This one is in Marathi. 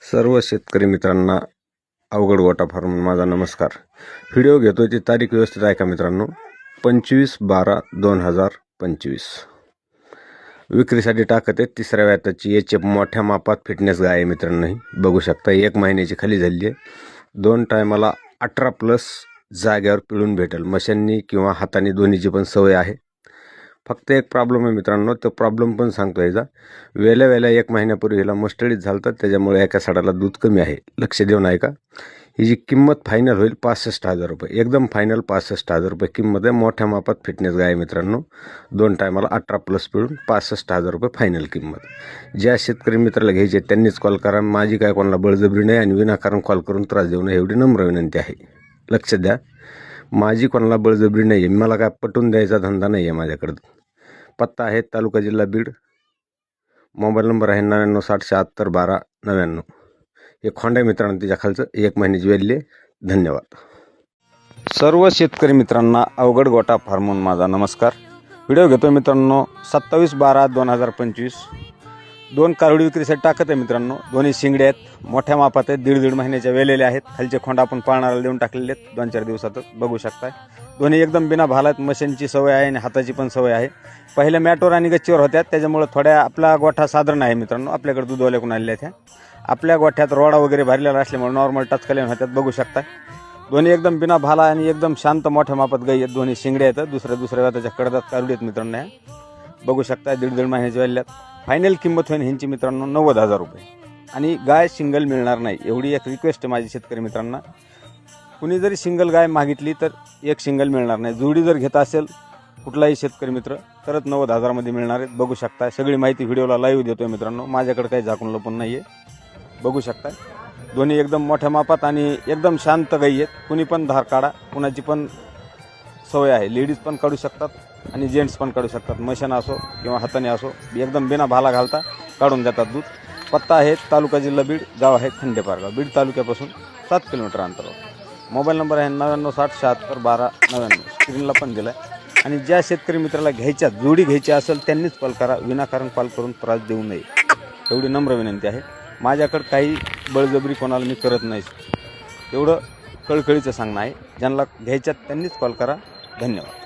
सर्व शेतकरी मित्रांना अवघड गोटा फार्म माझा नमस्कार। व्हिडिओ घेतोय ती तारीख व्यवस्थित ऐका मित्रांनो, 25/12/2025 विक्रीसाठी टाकत आहे। तिसऱ्या व्याताची एचएफ मोठ्या मापात फिटनेस गाय आहे मित्रांनो। ही बघू शकता 1 महिन्याची खाली झाली आहे। 2 टायमाला 18+ जाग्यावर पिळून भेटेल, मशांनी किंवा हाताने दोन्हीची पण सवय आहे। फक्त एक प्रॉब्लेम आहे मित्रांनो, तो प्रॉब्लेम पण सांगतो याचा। वेल्या 1 महिन्यापूर्वी हिला मस्टडीत झालतं, त्याच्यामुळे एका साडाला दूध कमी आहे। लक्ष देऊन ऐका। हिची किंमत फायनल होईल 65,000 रुपये, एकदम फायनल 65,000 रुपये किंमत आहे। मोठ्या मापात फिटनेस गाय आहे मित्रांनो। 2 टायमाला 18+ पिळून 65,000 रुपये फायनल किंमत। ज्या शेतकरी मित्राला घ्यायचे त्यांनीच कॉल करा। माझी काय कोणाला बळजबरी नाही आणि विनाकारण कॉल करून त्रास देऊ नये एवढी नम्र विनंती आहे। लक्ष द्या, माझी कोणाला बळजबरी नाही आहे, मला काय पटवून द्यायचा धंदा नाही आहे माझ्याकडे। पत्ता आहे तालुका जिल्हा बीड। मोबाईल नंबर आहे 9960761299। हे खोंड आहे मित्रांनो, तिच्या खालचं 1 महिन्याची वेल्ली। धन्यवाद। सर्व शेतकरी मित्रांना अवघड गोटा फार्मून माझा नमस्कार। व्हिडिओ घेतोय मित्रांनो 27/12/2025। 2 कारोडी विक्रीसाठी टाकत आहे मित्रांनो। दोन्ही शिंगडे आहेत, मोठ्या मापात आहेत, 1.5 महिन्याच्या वेलेले आहेत। खालचे खोंड आपण पाळणाऱ्याला देऊन टाकलेले आहेत 2-4 दिवसातच, बघू शकताय। दोन्ही एकदम बिना भालात, मशीनची सवय आहे आणि हाताची पण सवय आहे। पहिल्या मॅटवर आणि गच्चीवर होत्या, त्याच्यामुळे थोड्या आपला गोठा साधारण आहे मित्रांनो। आपल्याकडे दूधवाल्याकडून आलेल्या आहेत। आपल्या गोठ्यात रोडा वगैरे भरलेला असल्यामुळे नॉर्मल टचकल्यान होत्यात, बघू शकताय। दोन्ही एकदम बिना भाला आणि एकदम शांत मोठ्या मापात गाई आहेत। दोन्ही शिंगडे आहेत, दुसऱ्या व्याताच्या कडदात कारुडी आहेत मित्रांनो। बघू शकताय 1.5 महिन्याच्या वेल्यात फायनल किंमत होईल ह्यांची मित्रांनो 90,000 रुपये। आणि गाय सिंगल मिळणार नाही एवढी एक रिक्वेस्ट आहे माझी शेतकरी मित्रांना। कुणी जरी सिंगल गाय मागितली तर एक सिंगल मिळणार नाही। जोडी जर घेत असेल कुठलाही शेतकरी मित्र तरच 90,000 मध्ये मिळणार आहेत। बघू शकताय, सगळी माहिती व्हिडिओला लाईव्ह देतोय मित्रांनो, माझ्याकडे काही झाकून लपून नाही आहे। बघू शकताय दोन्ही एकदम मोठ्या मापात आणि एकदम शांत गाई आहेत। कुणी पण धार काढा, कुणाची पण सवय आहे। लेडीज पण काढू शकतात आणि जेंट्स पण काढू शकतात, मशीन असो किंवा हाताने असो, एकदम बिना भाला घालता काढून देतात दूध। पत्ता आहे तालुका जिल्हा बीड, गाव आहे खंडेपारगाव, बीड तालुक्यापासून 7 किलोमीटर अंतरावर। मोबाईल नंबर आहे 9960761299, स्क्रीनला पण दिला आहे। आणि ज्या शेतकरी मित्राला घ्यायच्या जोडी घ्यायची असेल त्यांनीच कॉल करा, विनाकारण कॉल करून त्रास देऊ नये एवढी नम्र विनंती आहे। माझ्याकडे काही बळजबरी कोणाला मी करत नाही, एवढं कळकळीचं सांगणं आहे। ज्यांना घ्यायच्यात त्यांनीच कॉल करा। धन्यवाद।